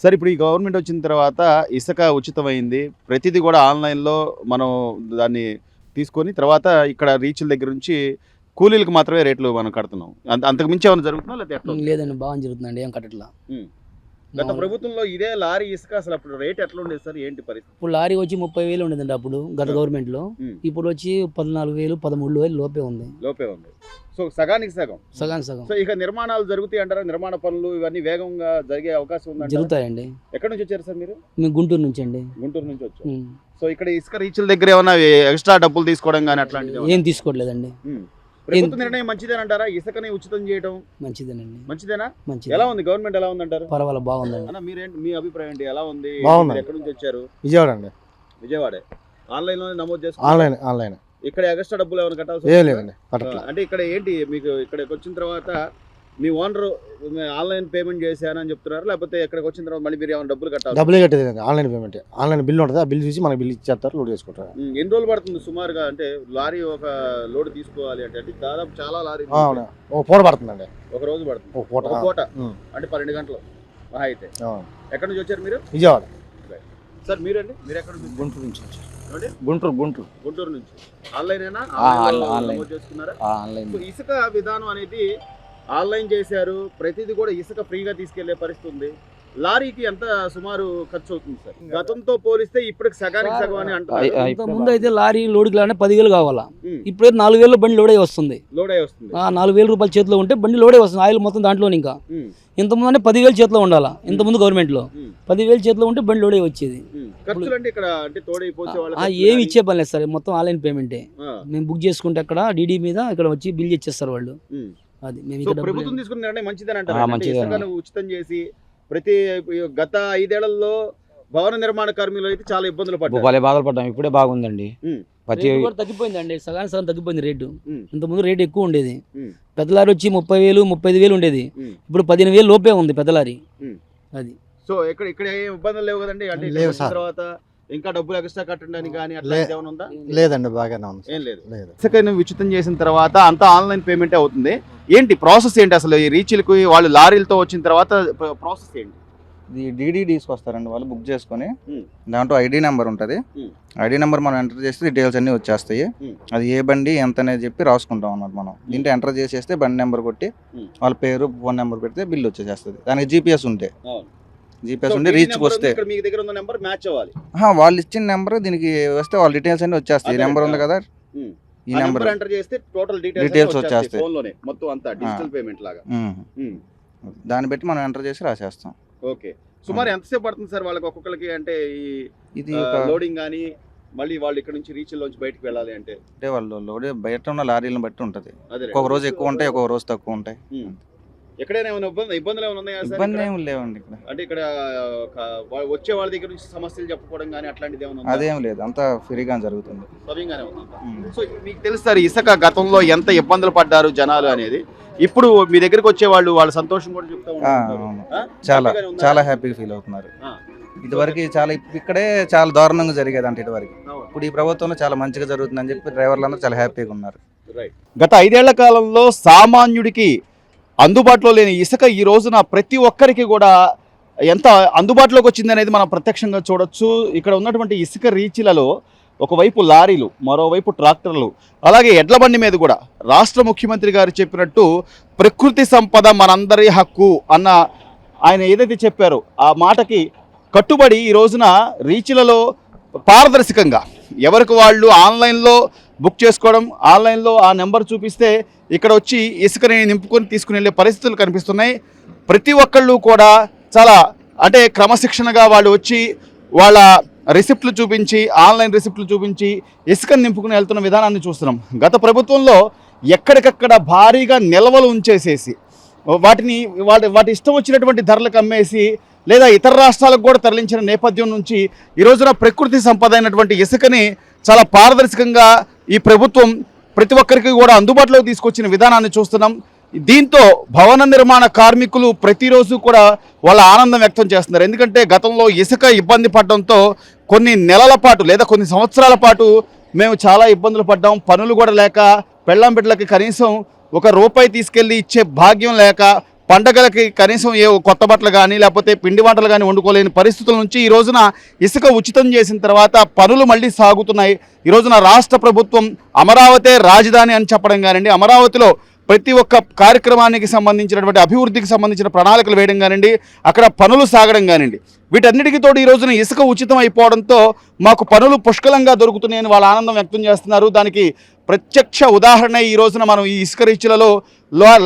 Sir ఇప్పుడు ఈ government వచ్చిన తర్వాత ఇసుక ఉచితమైంది. ప్రతిదీ కూడా ఆన్‌లైన్‌లో మనం దాన్ని తీసుకొని తర్వాత ఇక్కడ రీచ్‌ల దగ్గర నుంచి కూలీలకు మాత్రమే రేట్లు మనం కడుతున్నాం. అంతకు మించి ఏమైనా జరుగుతుందా లేకపోతే ఎట్లా ఉంది? లేదండి బాగానే జరుగుతుందండి, ఏం కట్టట్లా. హ్మ్. గత ప్రభుత్వంలో ఇదే లారీ ఇసుక అసలు అప్పుడు రేట్ ఎట్లా ఉండేది సార్? ఏంటి పరిస్థితి? ఇప్పుడు లారీ వచ్చి 30,000 ఉండేదండి అప్పుడు గత గవర్నమెంట్లో. హ్మ్. ఇప్పుడు వచ్చి 14,000 13,000 లోపే ఉంది. లోపే ఉంది. సో సగానికి సగం. సగానికి సగం సో ఇక నిర్మాణాలు జరుగుతాయి అంటారా? నిర్మాణ పనులు ఇవన్నీ వేగంగా జరిగే అవకాశం ఉందంటారా? జరుగుతాయండి. ఎక్కడి నుంచి వచ్చారు సార్ మీరు? మేము గుంటూరు నుంచి అండి. గుంటూరు నుంచి వచ్చారు. సో ఇక్కడ ఇసుక రీచ్ల దగ్గర ఏమైనా ఎక్స్ట్రా డబ్బులు తీసుకోవడం కానీ అట్లాంటిది ఏమైనా? ఏం తీసుకోవట్లేదండి. ప్రభుత్వ నిర్ణయం మంచిదేనంటారా? ఇసుకని ఉచితం చేయడం మంచిదేనండి. మంచిదేనా? మంచిది. ఎలా ఉంది గవర్నమెంట్ ఎలా ఉందంటారు? పర్వాలేదు బాగుందండి. అన్న మీరేంటి, మీ అభిప్రాయం ఏంటి? ఎలా ఉంది? బాగుంది. మీరు ఎక్కడి నుంచి వచ్చారు? విజయవాడ అండి. విజయవాడే. ఆన్లైన్ లోనే నమోదు చేసుకున్నారు? ఆన్లైన్ ఇక్కడ ఎక్స్ట్రా డబ్బులు ఏమైనా కట్టాల్సి ఏం వస్తుందా? లేదండి కట్టట్లా. అంటే ఇక్కడ ఏంటి మీకు ఇక్కడికి వచ్చిన తర్వాత మీ ఓనర్ ఆన్లైన్ పేమెంట్ చేశానని చెప్తున్నారు, లేకపోతే ఇక్కడికి వచ్చిన తర్వాత మళ్ళీ మీరు ఏమైనా డబ్బులు కట్టాలి? డబ్బులే కట్టేది ఆన్లైన్ పేమెంట్. ఆన్లైన్ బిల్ ఉంటుంది, ఆ బిల్ చూసి మనకి బిల్ ఇచ్చేస్తారు, లోడ్ చేసుకుంటారు. ఎన్ని రోజులు పడుతుంది సుమారుగా? అంటే లారీ ఒక లోడ్ తీసుకోవాలి అంటే దాదాపు చాలా లారీ అవును, ఒక పూట పడుతుందండి. ఒక రోజు పడుతుంది. ఒక పూట. ఒక పూట అంటే 12 గంటలు మహా అయితే. ఎక్కడి నుంచి వచ్చారు మీరు? విజయవాడ. సార్ మీరండి, మీరు ఎక్కడ నుంచి? గుంటూరు నుంచి వచ్చారు. ఏమండి? గుంటూరు గుంటూరు నుంచి. ఆన్లైన్ అయినా ఆన్లైన్. నమోదు చేసుకున్నారా? ఆన్లైన్. సో ఇసుక విధానం అనేది ఆన్లైన్ చేశారు. ప్రతిదీ కూడా ఇసుక ఫ్రీగా తీసుకెళ్లే పరిస్థితి ఉంది. లారీకి ఎంత సుమారు ఖర్చు అవుతుంది సార్? గతంతో పోలిస్తే ఇప్పటికి సగానికి సగం అని అంటారు. ఇంత ముందు అయితే లారీ లోడ్కి లానే 10,000 కావాలా, ఇప్పుడైతే 4,000 బండి లోడే వస్తుంది. లోడ్ అయి వస్తుంది. 4,000 రూపాయల చేతిలో ఉంటే బండి లోడే వస్తుంది, ఆయిల్ మొత్తం దాంట్లోనే. ఇంకా ఇంతకుముందు అంటే 10,000 చేతిలో ఉండాలా. ఇంతకుముందు గవర్నమెంట్లో 10,000 చేతిలో ఉంటే బండి లోడే వచ్చేది. ఖర్చులు అంటే ఇక్కడ అంటే తోడైపోతే ఏమి ఇచ్చే పని లేదు సార్, మొత్తం ఆన్లైన్ పేమెంటే. మేము బుక్ చేసుకుంటే అక్కడ డీడీ మీద ఇక్కడ వచ్చి బిల్ ఇచ్చేస్తారు వాళ్ళు. అది మేము ఇక్కడ ప్రభుత్వం తీసుకున్న నిర్ణయం మంచిదని అంటారు. మంచిదే. ఇసుకను ఉచితం చేసి ప్రతి గత 5 ఏళ్లలో భవన నిర్మాణ కార్మికులు అయితే చాలా ఇబ్బందులు పడ్డారు. భలే బాధలు పడ్డాం. ఇప్పుడే బాగుందండి. రేటు కూడా తగ్గిపోయిందండి, సగానికి సగం తగ్గిపోయింది రేటు. ఇంతకుముందు రేటు ఎక్కువ ఉండేది. పెద్ద లారీ వచ్చి 30,000 35,000 ఉండేది, ఇప్పుడు 15,000 లోపే ఉంది పెద్ద లారీ. అది సో ఇక్కడ ఏం ఇబ్బందులు లేవు కదండి? అంటే లేవు వచ్చిన సార్. తర్వాత ఇంకా డబ్బులు ఎక్స్ట్రా కట్టడానికి కానీ అట్లా ఏమైనా ఉందా? లేదండి, బాగానే ఉంది. ఏం లేదు. లేదు. ఇసుకను ఉచితం చేసిన తర్వాత అంతా ఆన్లైన్ పేమెంటే అవుతుంది. ఏంటి ప్రాసెస్ ఏంటి అసలు? ఈ రీచ్లకు వాళ్ళు లారీలతో వచ్చిన తర్వాత ప్రాసెస్ ఏంటి? ఇది డీడీ తీసుకొస్తారండి వాళ్ళు, బుక్ చేసుకొని దాంట్లో ఐడి నెంబర్ ఉంటుంది. ఐడి నెంబర్ మనం ఎంటర్ చేస్తే డీటెయిల్స్ అన్నీ వచ్చేస్తాయి. అది ఏ బండి ఎంత అనేది చెప్పి రాసుకుంటాం అన్నమాట. మనం దీంట్లో ఎంటర్ చేసేస్తే బండి నెంబర్ కొట్టి వాళ్ళ పేరు ఫోన్ నెంబర్ పెడితే బిల్ వచ్చేసేస్తుంది. దానికి జీపీఎస్ ఉంటే రీచ్కి వస్తే మీ దగ్గర ఉన్న నెంబర్ మ్యాచ్ అవ్వాలి. వాళ్ళు ఇచ్చిన నెంబర్ దీనికి వస్తే వాళ్ళ డీటెయిల్స్ అన్ని వచ్చేస్తాయి. నెంబర్ ఉంది కదా, ఈ నెంబర్ ఎంటర్ చేస్తే టోటల్ డీటెయిల్స్ వచ్చేస్తాయి ఫోన్ లోనే మొత్తం అంతా డిజిటల్ పేమెంట్ లాగా. దాన్ని బట్టి మనం ఎంటర్ చేసి రాసేస్తాం. ఓకే. సుమారు ఎంతసేపు పడుతుంది సార్ వాళ్ళకి ఒక్కొక్కరికి? అంటే ఇది లోడింగ్ కానీ మళ్ళీ వాళ్ళు ఇక్కడ నుంచి రీచ్ లోంచి బయటకు వెళ్ళాలి అంటే వాళ్ళు లోడ్ బయట ఉన్న లారీలను బట్టి ఉంటుంది. అదే ఒక్కొక్క రోజు ఎక్కువ ఉంటాయి, ఒక్కొక్క రోజు తక్కువ ఉంటాయి. ఎక్కడైనా ఏమైనా ఇబ్బందులు ఏమైనా ఉన్నాయా సార్? ఇబ్బంది ఏమి లేవండి ఇక్కడ. అంటే ఇక్కడ వచ్చే వాళ్ళ దగ్గర నుంచి సమస్యలు చెప్పుకోవడం కానీ అట్లాంటిది ఏమైనా ఉందా? అదేం లేదు, అంతా ఫ్రీగా జరుగుతుంది. సవ్యంగానే ఉంది. సో మీకు తెలుసు సార్ ఇసుక గతంలో ఎంత ఇబ్బందులు పడ్డారు జనాలు అనేది. ఇప్పుడు మీ దగ్గరికి వచ్చే వాళ్ళ సంతోషం కూడా చెప్తా ఉంటారు. చాలా చాలా హ్యాపీగా ఫీల్ అవుతున్నారు. ఇదివరకు చాలా ఇక్కడే చాలా దారుణంగా జరిగేది అంటే ఇటువరకు. ఇప్పుడు ఈ ప్రభుత్వంలో చాలా మంచిగా జరుగుతుందని చెప్పి డ్రైవర్లు అందరూ చాలా హ్యాపీగా ఉన్నారు. గత 5 ఏళ్ల కాలంలో సామాన్యుడికి అందుబాటులో లేని ఇసుక ఈ రోజున ప్రతి ఒక్కరికి కూడా ఎంత అందుబాటులోకి వచ్చింది అనేది మనం ప్రత్యక్షంగా చూడొచ్చు. ఇక్కడ ఉన్నటువంటి ఇసుక రీచ్లలో ఒకవైపు లారీలు, మరోవైపు ట్రాక్టర్లు, అలాగే ఎడ్ల బండి మీద కూడా రాష్ట్ర ముఖ్యమంత్రి గారు చెప్పినట్టు ప్రకృతి సంపద మనందరి హక్కు అన్న ఆయన ఏదైతే చెప్పారో ఆ మాటకి కట్టుబడి ఈ రోజున రీచ్లలో పారదర్శకంగా ఎవరికి వాళ్ళు ఆన్లైన్లో బుక్ చేసుకోవడం, ఆన్లైన్లో ఆ నెంబర్ చూపిస్తే ఇక్కడ వచ్చి ఇసుకని నింపుకొని తీసుకుని వెళ్ళే పరిస్థితులు కనిపిస్తున్నాయి. ప్రతి ఒక్కళ్ళు కూడా చాలా అంటే క్రమశిక్షణగా వాళ్ళు వచ్చి వాళ్ళ రిసిప్ట్లు చూపించి, ఆన్లైన్ రిసిప్ట్లు చూపించి ఇసుకని నింపుకుని వెళ్తున్న విధానాన్ని చూస్తున్నాం. గత ప్రభుత్వంలో ఎక్కడికక్కడ భారీగా నిల్వలు ఉంచేసేసి వాటి ఇష్టం వచ్చినటువంటి ధరలకు అమ్మేసి లేదా ఇతర రాష్ట్రాలకు కూడా తరలించిన నేపథ్యం నుంచి ఈ రోజున ప్రకృతి సంపద అయినటువంటి ఇసుకని చాలా పారదర్శకంగా ఈ ప్రభుత్వం ప్రతి ఒక్కరికి కూడా అందుబాటులోకి తీసుకొచ్చిన విధానాన్ని చూస్తున్నాం. దీంతో భవన నిర్మాణ కార్మికులు ప్రతిరోజు కూడా వాళ్ళ ఆనందం వ్యక్తం చేస్తున్నారు. ఎందుకంటే గతంలో ఇసుక ఇబ్బంది పడడంతో కొన్ని నెలల పాటు లేదా కొన్ని సంవత్సరాల పాటు మేము చాలా ఇబ్బందులు పడ్డాం. పనులు కూడా లేక, పెళ్ళాం బిడ్డలకి కనీసం ₹1 తీసుకెళ్ళి ఇచ్చే భాగ్యం లేక పండగలకి కనీసం ఏ కొత్త బట్టలు కానీ లేకపోతే పిండి వంటలు కానీ వండుకోలేని పరిస్థితుల నుంచి ఈ రోజున ఇసుక ఉచితం చేసిన తర్వాత పనులు మళ్ళీ సాగుతున్నాయి. ఈ రోజున రాష్ట్ర ప్రభుత్వం అమరావతి రాజధాని అని చెప్పడం కానివ్వండి, అమరావతిలో ప్రతి ఒక్క కార్యక్రమానికి సంబంధించినటువంటి అభివృద్ధికి సంబంధించిన ప్రణాళికలు వేయడం కానివ్వండి, అక్కడ పనులు సాగడం కానివ్వండి, వీటన్నిటికీ తోడు ఈ రోజున ఇసుక ఉచితం అయిపోవడంతో మాకు పనులు పుష్కలంగా దొరుకుతున్నాయని వాళ్ళ ఆనందం వ్యక్తం చేస్తున్నారు. దానికి ప్రత్యక్ష ఉదాహరణ ఈ రోజున మనం ఈ ఇసుక రీచ్లలో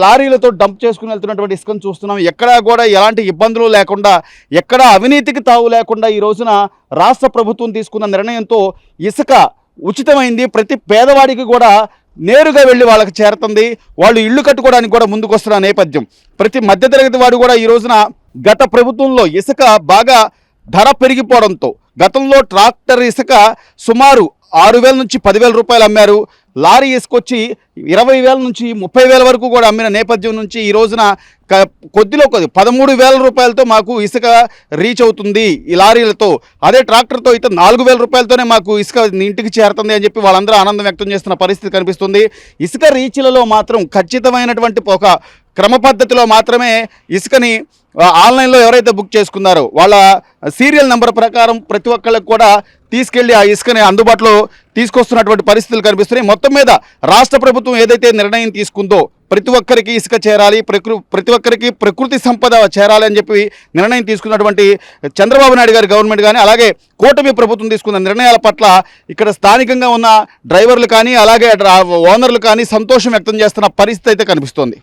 లారీలతో డంప్ చేసుకుని వెళ్తున్నటువంటి ఇసుకను చూస్తున్నాం. ఎక్కడా కూడా ఎలాంటి ఇబ్బందులు లేకుండా, ఎక్కడా అవినీతికి తావు లేకుండా ఈ రోజున రాష్ట్ర ప్రభుత్వం తీసుకున్న నిర్ణయంతో ఇసుక ఉచితమైంది. ప్రతి పేదవాడికి కూడా నేరుగా వెళ్ళి వాళ్ళకి చేరుతుంది. వాళ్ళు ఇళ్ళు కట్టుకోవడానికి కూడా ముందుకొస్తున్న నేపథ్యం. ప్రతి మధ్యతరగతి వాడు కూడా ఈ రోజున గత ప్రభుత్వంలో ఇసుక బాగా ధర పెరిగిపోవడంతో గతంలో ట్రాక్టర్ ఇసుక సుమారు 6,000 నుంచి 10,000 రూపాయలు అమ్మారు. లారీ ఇసుకొచ్చి 20,000 నుంచి 30,000 వరకు కూడా అమ్మిన నేపథ్యం నుంచి ఈ రోజున కొద్ది 13,000 రూపాయలతో మాకు ఇసుక రీచ్ అవుతుంది ఈ లారీలతో. అదే ట్రాక్టర్తో అయితే 4,000 రూపాయలతోనే మాకు ఇసుక ఇంటికి చేరుతుంది అని చెప్పి వాళ్ళందరూ ఆనందం వ్యక్తం చేస్తున్న పరిస్థితి కనిపిస్తుంది. ఇసుక రీచ్లలో మాత్రం ఖచ్చితమైనటువంటి ఒక క్రమ పద్ధతిలో మాత్రమే ఇసుకని ఆన్లైన్లో ఎవరైతే బుక్ చేసుకున్నారో వాళ్ళ సీరియల్ నెంబర్ ప్రకారం ప్రతి ఒక్కళ్ళకి కూడా తీసుకెళ్లి ఆ ఇసుకని అందుబాటులో తీసుకొస్తున్నటువంటి పరిస్థితులు కనిపిస్తున్నాయి. మొత్తం మీద రాష్ట్ర ప్రభుత్వం ఏదైతే నిర్ణయం తీసుకుందో ప్రతి ఒక్కరికి ఇసుక చేరాలి, ప్రతి ఒక్కరికి ప్రకృతి సంపద చేరాలి అని చెప్పి నిర్ణయం తీసుకున్నటువంటి చంద్రబాబు నాయుడు గారి గవర్నమెంట్ కానీ, అలాగే కూటమి ప్రభుత్వం తీసుకున్న నిర్ణయాల పట్ల ఇక్కడ స్థానికంగా ఉన్న డ్రైవర్లు కానీ అలాగే ఓనర్లు కానీ సంతోషం వ్యక్తం చేస్తున్న పరిస్థితి అయితే కనిపిస్తోంది.